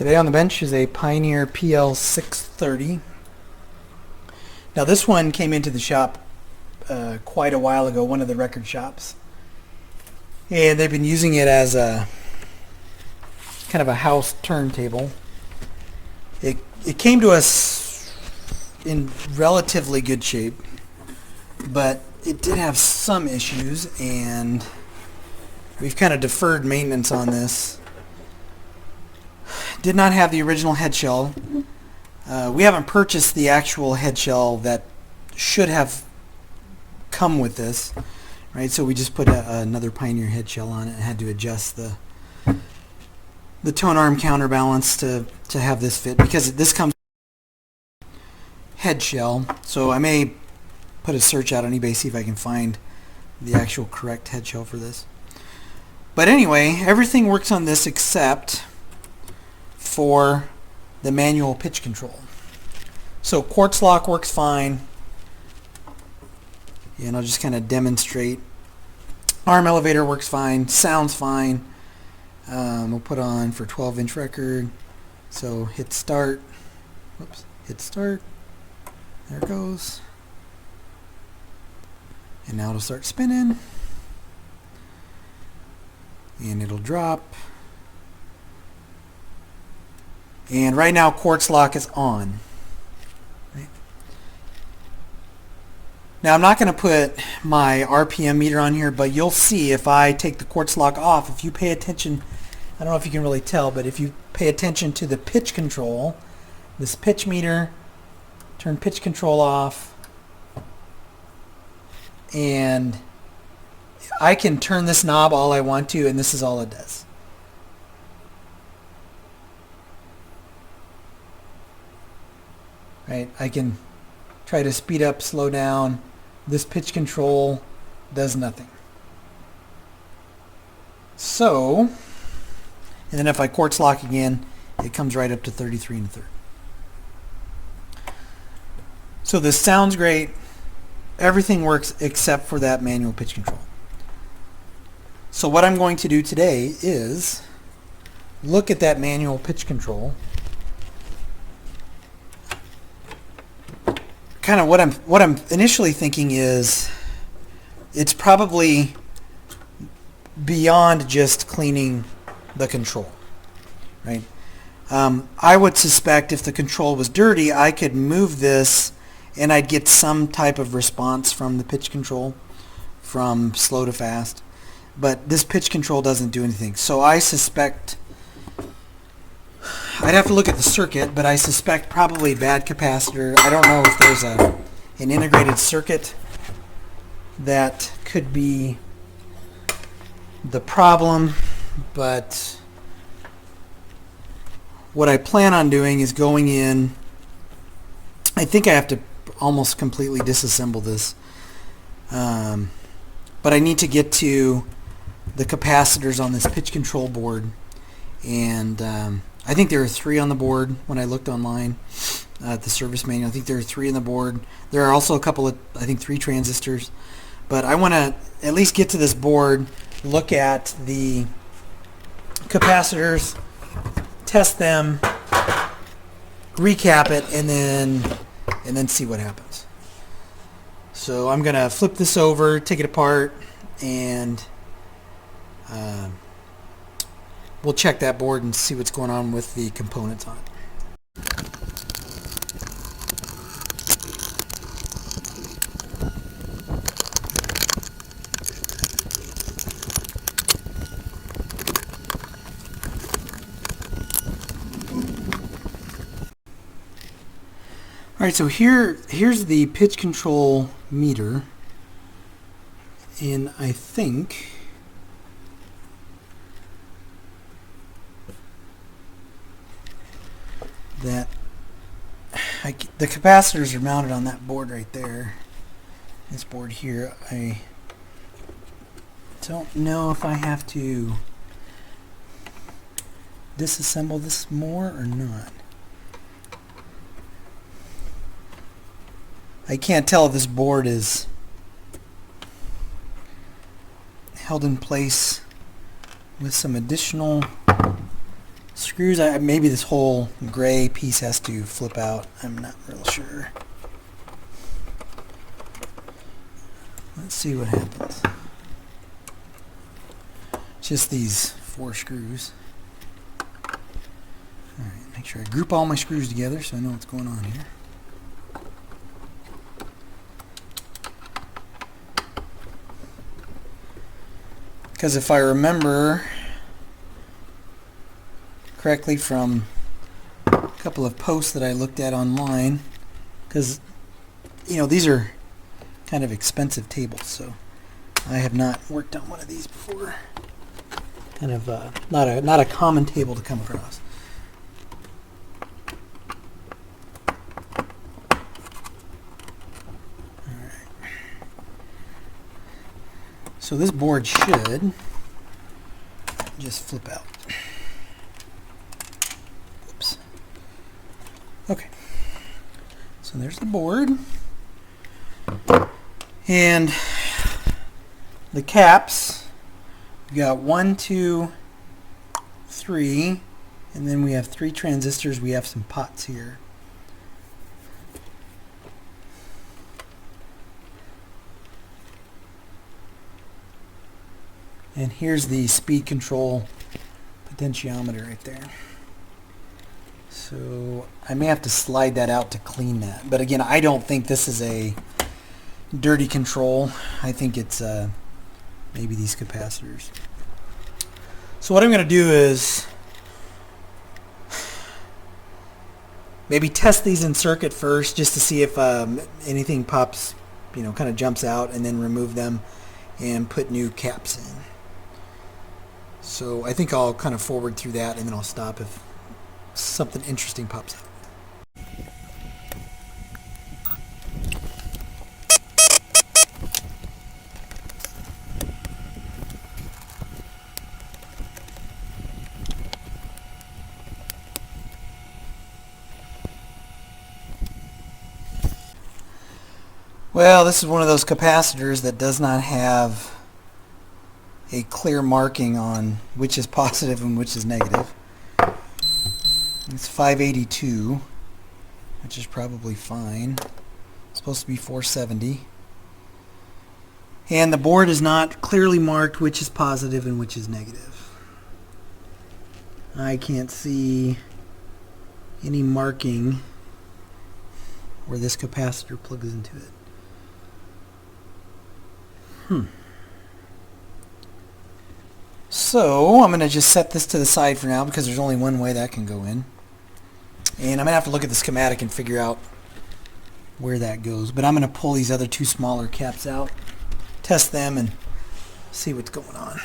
Today on the bench is a Pioneer PL630. Now this one came into the shop quite a while ago, one of the record shops. And they've been using it as a kind of a house turntable. It came to us in relatively good shape, but it did have some issues, and we've kind of deferred maintenance on this. Did not have the original head shell. We haven't purchased the actual head shell that should have come with this, right? So we just put another Pioneer head shell on it and had to adjust the tone arm counterbalance to have this fit, because this comes head shell. So I may put a search out on eBay, see if I can find the actual correct head shell for this. But anyway, everything works on this except for the manual pitch control. So quartz lock works fine, and I'll just kind of demonstrate. Arm elevator works fine, sounds fine. We'll put on for 12-inch record. So hit start. Whoops, hit start. There it goes. And now it'll start spinning. And it'll drop. And right now quartz lock is on. Right. Now I'm not going to put my RPM meter on here, but you'll see if I take the quartz lock off, if you pay attention, I don't know if you can really tell, but if you pay attention to the pitch control, this pitch meter, turn pitch control off, and I can turn this knob all I want to, and this is all it does. Right, I can try to speed up, slow down. This pitch control does nothing. So, and then if I quartz lock again, it comes right up to 33 1/3. So this sounds great. Everything works except for that manual pitch control. So what I'm going to do today is look at that manual pitch control. Kind of what I'm initially thinking is it's probably beyond just cleaning the control, right? I would suspect if the control was dirty, I could move this and I'd get some type of response from the pitch control, from slow to fast. But this pitch control doesn't do anything. So I suspect, I'd have to look at the circuit, but I suspect probably bad capacitor. I don't know if there's an integrated circuit that could be the problem, but what I plan on doing is going in. I think I have to almost completely disassemble this, but I need to get to the capacitors on this pitch control board, and I think there are 3 on the board when I looked online at the service manual. I think there are 3 on the board. There are also a couple of, I think 3 transistors, but I want to at least get to this board, look at the capacitors, test them, recap it, and then see what happens. So I'm going to flip this over, take it apart, and we'll check that board and see what's going on with the components on it. Alright, so here's the pitch control meter, and I think that the capacitors are mounted on that board right there. This board here, I don't know if I have to disassemble this more or not. I can't tell if this board is held in place with some additional Screws, maybe this whole gray piece has to flip out. I'm not real sure. Let's see what happens. Just these 4 screws. Alright, make sure I group all my screws together so I know what's going on here. Because if I remember correctly from a couple of posts that I looked at online, because these are kind of expensive tables, so I have not worked on one of these before. Kind of not a common table to come across. Alright. So this board should just flip out. Oops. Okay. So there's the board. And the caps, we got 1, 2, 3, and then we have 3 transistors. We have some pots here. And here's the speed control potentiometer right there. So I may have to slide that out to clean that. But again, I don't think this is a dirty control. I think it's maybe these capacitors. So what I'm going to do is maybe test these in circuit first just to see if anything pops, kind of jumps out, and then remove them and put new caps in. So I think I'll kind of forward through that, and then I'll stop if something interesting pops up. Well, this is one of those capacitors that does not have a clear marking on which is positive and which is negative. It's 582, which is probably fine. It's supposed to be 470. And the board is not clearly marked which is positive and which is negative. I can't see any marking where this capacitor plugs into it. So I'm going to just set this to the side for now because there's only one way that can go in. And I'm going to have to look at the schematic and figure out where that goes. But I'm going to pull these other 2 smaller caps out, test them, and see what's going on.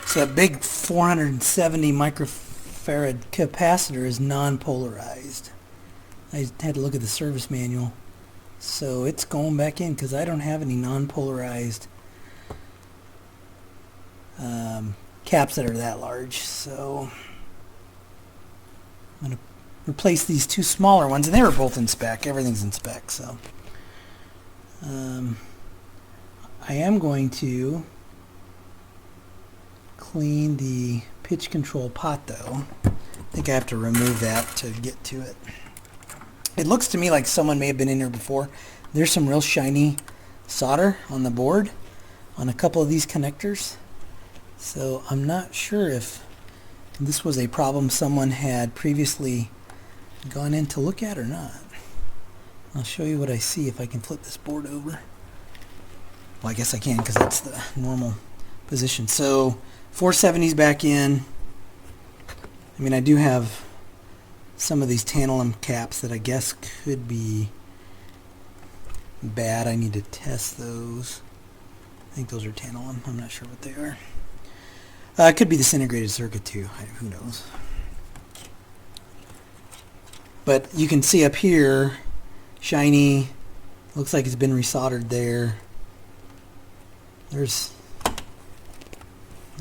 So that big 470 microfarad capacitor is non-polarized. I had to look at the service manual. So it's going back in because I don't have any non-polarized caps that are that large. So I'm going to replace these 2 smaller ones, and they were both in spec. Everything's in spec. So I am going to clean the pitch control pot though. I think I have to remove that to get to it. It looks to me like someone may have been in here before. There's some real shiny solder on the board on a couple of these connectors. So I'm not sure if this was a problem someone had previously gone in to look at or not. I'll show you what I see if I can flip this board over. Well, I guess I can because that's the normal position. So 470's back in. I mean, I do have some of these tantalum caps that I guess could be bad. I need to test those. I think those are tantalum. I'm not sure what they are. It could be this integrated circuit too. Who knows? But you can see up here, shiny. Looks like it's been resoldered there. There's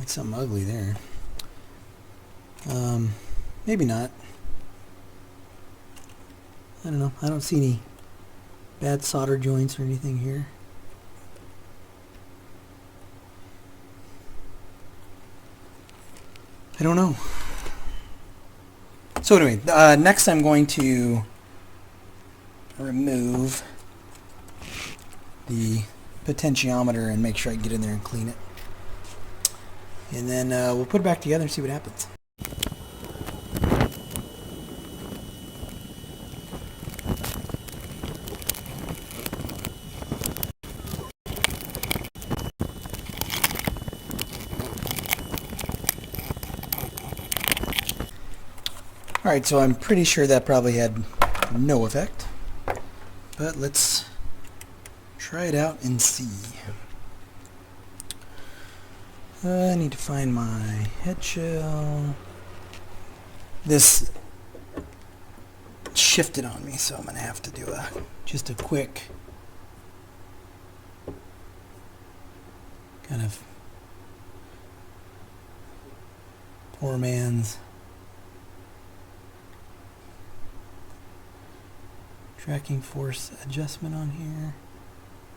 something ugly there. Maybe not. I don't know. I don't see any bad solder joints or anything here. I don't know. So anyway, next I'm going to remove the potentiometer and make sure I can get in there and clean it. And then we'll put it back together and see what happens. Alright, so I'm pretty sure that probably had no effect. But let's try it out and see. I need to find my head shell. This shifted on me, so I'm going to have to do just a quick kind of poor man's tracking force adjustment on here.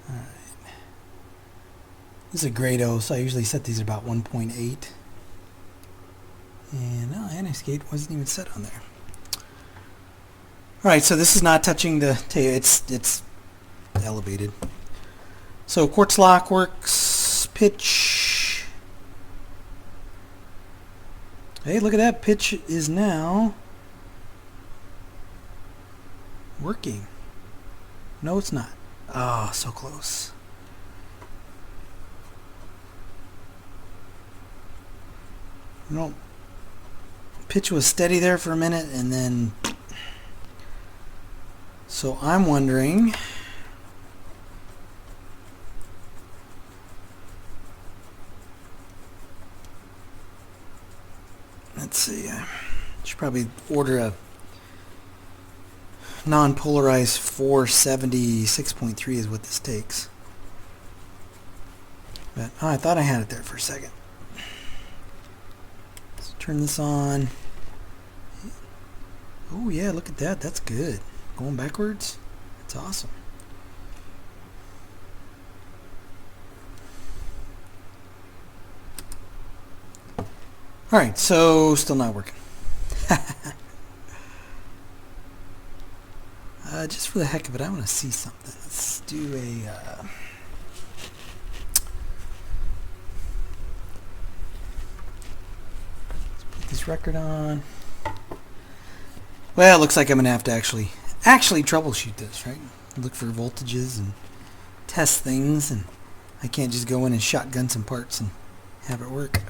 Alright. This is a grade O, so I usually set these at about 1.8. And no, anti-skate wasn't even set on there. Alright, so this is not touching the tail. It's elevated. So quartz lock works. Pitch. Hey, look at that. Pitch is now working. No, it's not. Ah, so close. No. Pitch was steady there for a minute, and then... So I'm wondering... Let's see. I should probably order a non-polarized 476.3 is what this takes. But I thought I had it there for a second. Let's turn this on. Oh yeah, look at that. That's good. Going backwards. That's awesome. Alright, so still not working. Just for the heck of it, I want to see something. Let's do a... let's put this record on. Well, it looks like I'm going to have to actually troubleshoot this, right? Look for voltages and test things, and I can't just go in and shotgun some parts and have it work.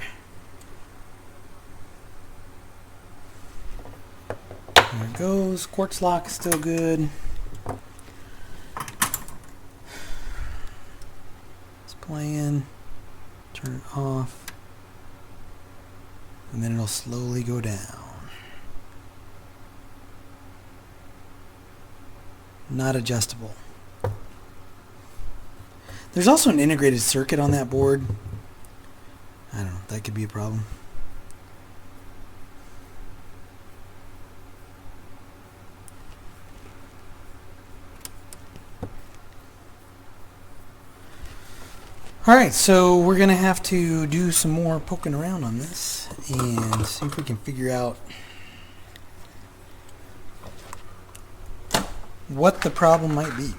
There it goes. Quartz lock is still good. It's playing. Turn it off. And then it'll slowly go down. Not adjustable. There's also an integrated circuit on that board. I don't know. That could be a problem. Alright, so we're going to have to do some more poking around on this and see if we can figure out what the problem might be.